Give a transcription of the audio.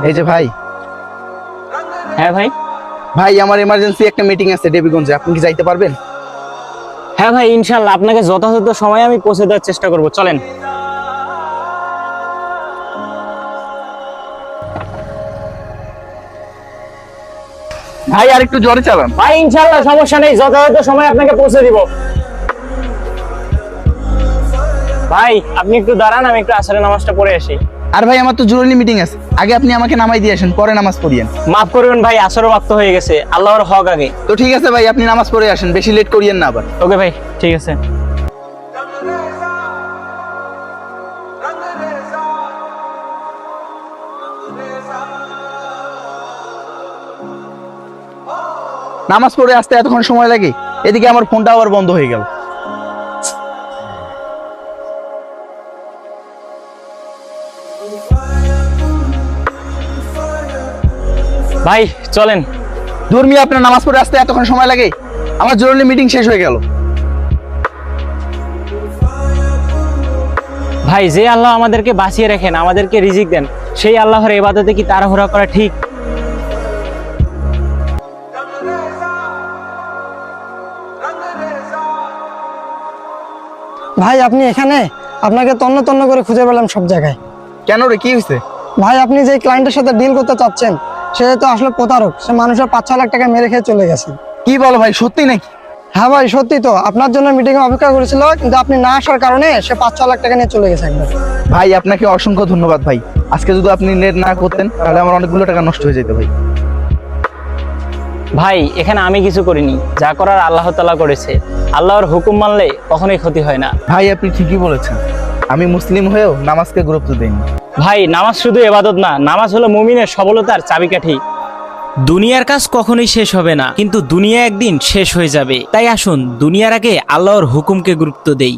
এই যে ভাই। হ্যাঁ ভাই। ভাই আমার এমার্জেন্সি একটা মিটিং আছে দেবীগঞ্জে, আপনি কি যাইতে পারবেন? হ্যাঁ ভাই, ইনশাল্লাহ আপনাকে যথাযথ সময়ে আমি পৌঁছে দেওয়ার চেষ্টা করব, চলেন। ভাই আর একটু জোরে চালান। ভাই ইনশাল্লাহ সমস্যা নেই, যথাযথ সময় আপনাকে পৌঁছে দিব। ভাই আপনি একটু দাঁড়ান, আমি একটু আসরের নামাজটা পড়ে আসি। আর ভাই আমার তো জরুরি মিটিং আছে, আগে আপনি আমাকে নামাই দিয়ে আসেন, পরে নামাজ পড়িয়েন। মাফ করবেন ভাই, আসরও ওয়াক্ত হয়ে গেছে, আল্লাহর হক আগে। তো ঠিক আছে ভাই, আপনি নামাজ পড়ে আসেন, বেশি লেট করিয়েন না আবার। ওকে ভাই, ঠিক আছে। নামাজ পড়ে আসতে এতক্ষণ সময় লাগে, এদিকে আমার ফোনটা আবার বন্ধ হয়ে গেল। ভাই চলেন। ধর্মীয় আপনার নামাজ পড়ে আসতে এতক্ষণ সময় লাগে, আমার জরুরি মিটিং শেষ হয়ে গেল। ভাই যে আল্লাহ আমাদেরকে বাঁচিয়ে রাখেন, আমাদেরকে রিজিক দেন, সেই আল্লাহর ইবাদতে কি তাড়াহুড়া করা ঠিক? ভাই আপনি এখানে? আপনাকে তন্ন তন্ন করে খুঁজে পেলাম সব জায়গায়। কেন রে, কি হয়েছে? ভাই আপনি যে ক্লায়েন্টের সাথে ডিল করতে চাচ্ছেন, সে তো আসলে প্রতারক। সে মানুষের 5-6 লাখ টাকা মেরে খেয়ে চলে গেছে। কি বলো ভাই, সত্যি নাকি? হ্যাঁ ভাই সত্যি তো, আপনার জন্য মিটিং এ অপেক্ষা করেছিল, কিন্তু আপনি না আসার কারণে সে 5-6 লাখ টাকা নিয়ে চলে গেছে একবার। ভাই আপনাকে অসংখ্য ধন্যবাদ ভাই, আজকে যদি আপনি নেট না করতেন তাহলে আমার অনেকগুলো টাকা নষ্ট হয়ে যেত ভাই। ভাই এখানে আমি কিছু করিনি, যা করার আল্লাহ তাআলা করেছে। আল্লাহর হুকুম মানলে কখনোই ক্ষতি হয় না। ভাই আপনি ঠিকই বলেছেন, আমি মুসলিম হয়েও নামাজকে গুরুত্ব দেইনি। ভাই নামাজ শুধু ইবাদত না, নামাজ হলো মুমিনের সফলতার চাবিকাঠি। দুনিয়ার কাজ কখনোই শেষ হবে না, কিন্তু দুনিয়া একদিন শেষ হয়ে যাবে। তাই আসুন দুনিয়ার আগে আল্লাহর হুকুমকে গুরুত্ব দেই।